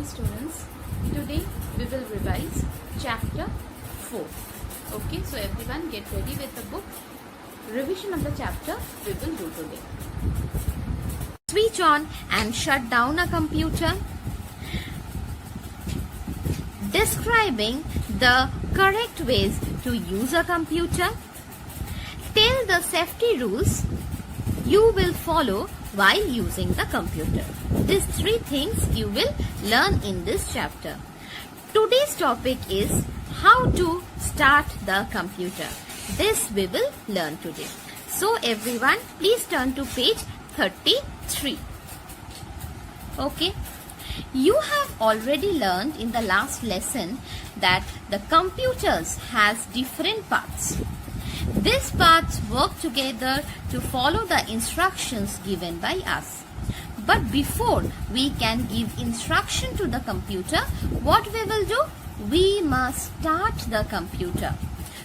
students, today we will revise chapter 4. Okay, so everyone get ready with the book. Revision of the chapter we will do today. Switch on and shut down a computer. Describing the correct ways to use a computer. Tell the safety rules you will follow while using the computer. These 3 things you will learn in this chapter. Today's topic is how to start the computer. This we will learn today. So everyone, please turn to page 33. Okay. You have already learned in the last lesson that the computers has different parts. These parts work together to follow the instructions given by us. But before we can give instruction to the computer, what we will do? We must start the computer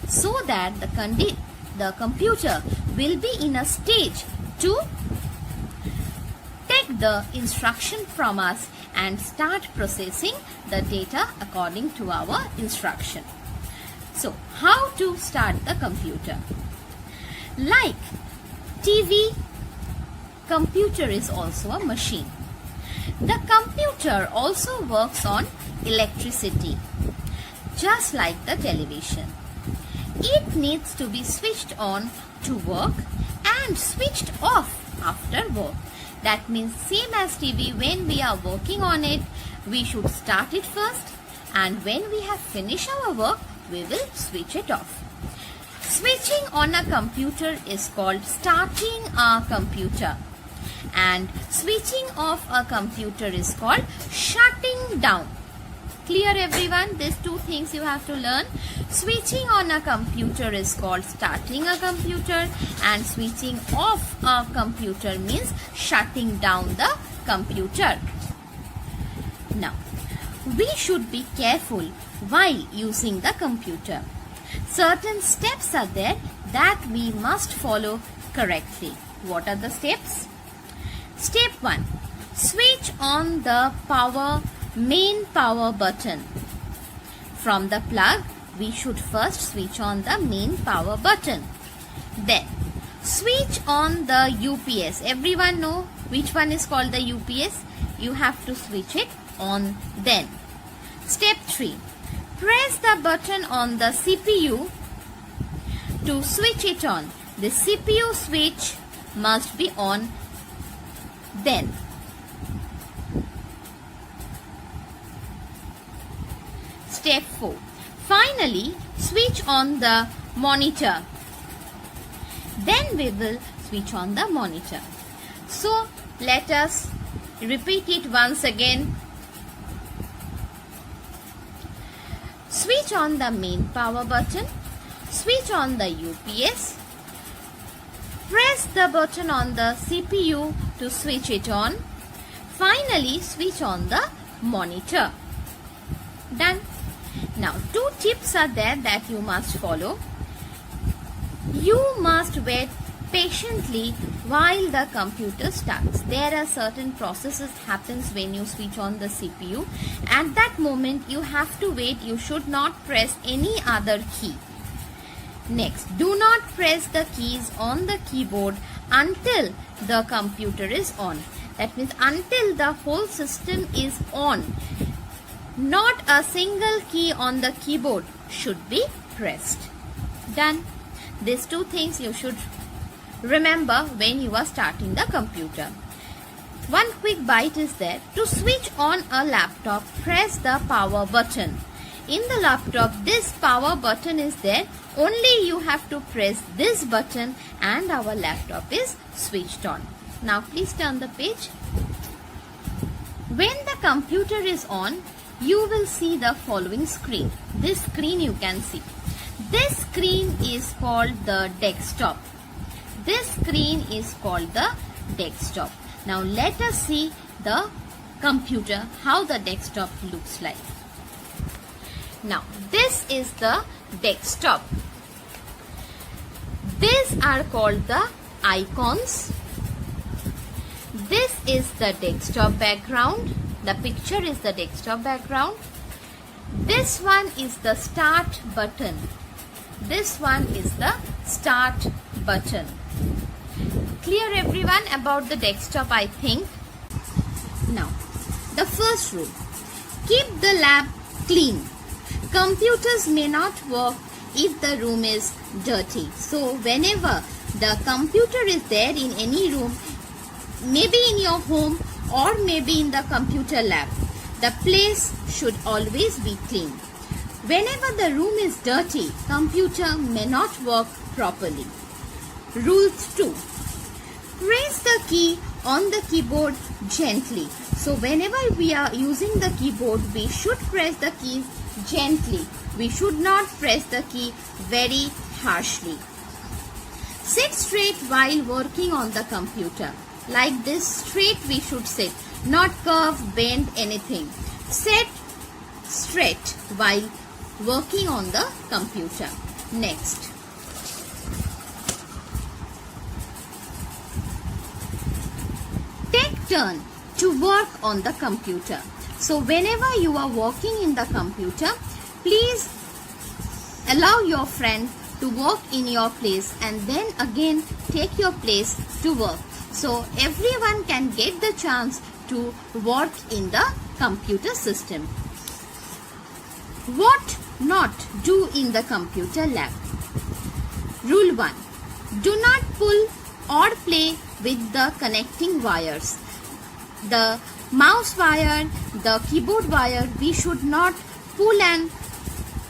so that the computer will be in a stage to take the instruction from us and start processing the data according to our instruction. So, how to start the computer? Like TV, computer is also a machine. The computer also works on electricity, just like the television. It needs to be switched on to work and switched off after work. That means same as TV, when we are working on it, we should start it first, and when we have finished our work, we will switch it off. Switching on a computer is called starting a computer, and switching off a computer is called shutting down. Clear everyone? These 2 things you have to learn. Switching on a computer is called starting a computer, and switching off a computer means shutting down the computer. Now, we should be careful while using the computer. Certain steps are there that we must follow correctly. What are the steps? Step 1. Switch on the main power button. From the plug, we should first switch on the main power button. Then, switch on the UPS. Everyone know which one is called the UPS? You have to switch it on then. Step 3. Press the button on the CPU to switch it on. The CPU switch must be on then. Step 4. Finally, switch on the monitor. Then we will switch on the monitor. So, let us repeat it once again. Switch on the main power button. Switch on the UPS. Press the button on the CPU to switch it on. Finally, switch on the monitor. Done. Now, 2 tips are there that you must follow. You must wait patiently while the computer starts. There are certain processes happens when you switch on the CPU. At that moment, you have to wait. You should not press any other key. Next, do not press the keys on the keyboard until the computer is on. That means until the whole system is on. Not a single key on the keyboard should be pressed. Done. These 2 things you should remember when you are starting the computer. One quick bite is there. To switch on a laptop, press the power button. In the laptop, this power button is there. Only you have to press this button and our laptop is switched on. Now please turn the page. When the computer is on, you will see the following screen. This screen you can see. This screen is called the desktop. This screen is called the desktop. Now let us see the computer, how the desktop looks like. Now this is the desktop. These are called the icons. This is the desktop background. The picture is the desktop background. This one is the start button. This one is the start button. Clear everyone about the desktop, I think. Now, the first rule. Keep the lab clean. Computers may not work if the room is dirty. So whenever the computer is there in any room, maybe in your home or maybe in the computer lab, the place should always be clean. Whenever the room is dirty, computer may not work properly. Rule 2. Press the key on the keyboard gently. So whenever we are using the keyboard, we should press the keys gently. We should not press the key very harshly. Sit straight while working on the computer. Like this, straight we should sit, not curve, bend, anything. Sit straight while working on the computer. Next. Take turn to work on the computer. So whenever you are working in the computer, please allow your friend to work in your place and then again take your place to work. So everyone can get the chance to work in the computer system. What not do in the computer lab? Rule 1. Do not pull or play with the connecting wires. The mouse wire, the keyboard wire, we should not pull and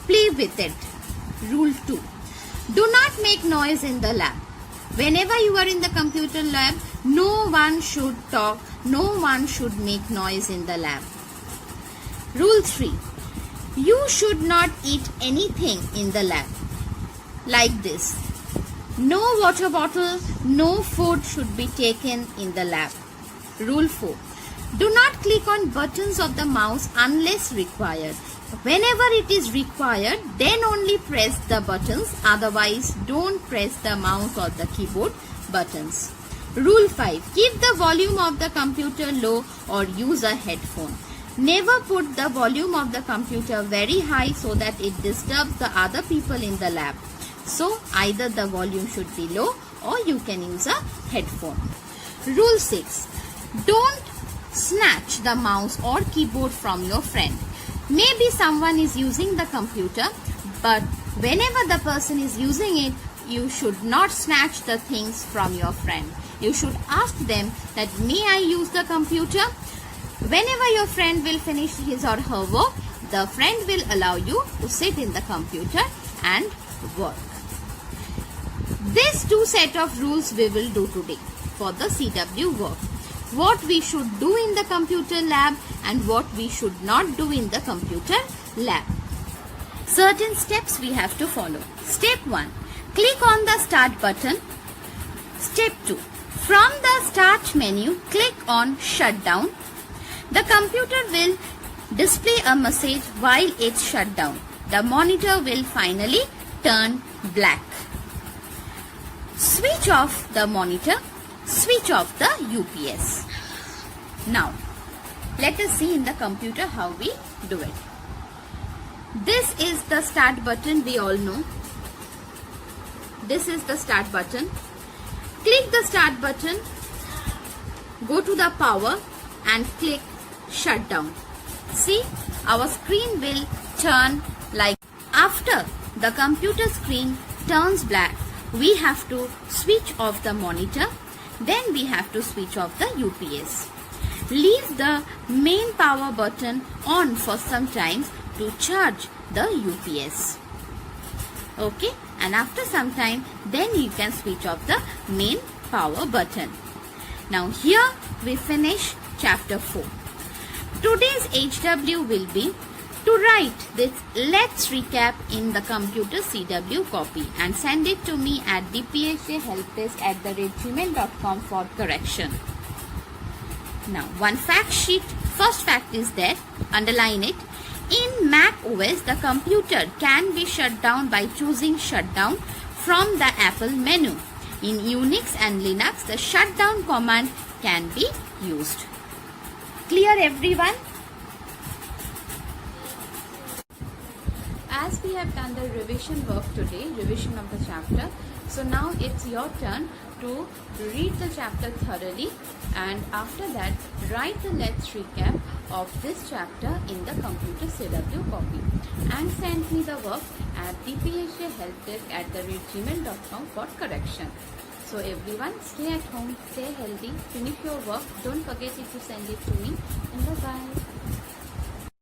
play with it. Rule 2. Do not make noise in the lab. Whenever you are in the computer lab, no one should talk, no one should make noise in the lab. Rule 3. You should not eat anything in the lab. Like this. No water bottle, no food should be taken in the lab. Rule 4. Do not click on buttons of the mouse unless required. Whenever it is required, then only press the buttons. Otherwise, don't press the mouse or the keyboard buttons. Rule 5. Keep the volume of the computer low or use a headphone. Never put the volume of the computer very high so that it disturbs the other people in the lab. So, either the volume should be low or you can use a headphone. Rule 6. Don't snatch the mouse or keyboard from your friend. Maybe someone is using the computer, but whenever the person is using it, you should not snatch the things from your friend. You should ask them that, may I use the computer? Whenever your friend will finish his or her work, the friend will allow you to sit in the computer and work. These two set of rules we will do today for the CW work. What we should do in the computer lab and what we should not do in the computer lab. Certain steps we have to follow. Step 1. Click on the start button. Step 2. From the start menu, click on shutdown. The computer will display a message while it's shut down. The monitor will finally turn black. Switch off the monitor. Switch off the UPS. Now, let us see in the computer how we do it. This is the start button, we all know. This is the start button. Click the start button. Go to the power and click shutdown. See, our screen will turn like. After the computer screen turns black, we have to switch off the monitor. Then we have to switch off the UPS. Leave the main power button on for some time to charge the UPS. Okay, and after some time, then you can switch off the main power button. Now here we finish chapter 4. Today's HW will be to write this let's recap in the computer CW copy and send it to me at dphahelpdesk@gmail.com for correction. Now one fact sheet. First fact is that, underline it. In Mac OS, the computer can be shut down by choosing shutdown from the Apple menu. In Unix and Linux, the shutdown command can be used. Clear everyone? As we have done the revision work today, revision of the chapter, so now it's your turn to read the chapter thoroughly, and after that write the let's recap of this chapter in the computer CW copy and send me the work at dphjhelpdesk@gmail.com for correction. So everyone, stay at home, stay healthy, finish your work, don't forget it to send it to me, and bye bye.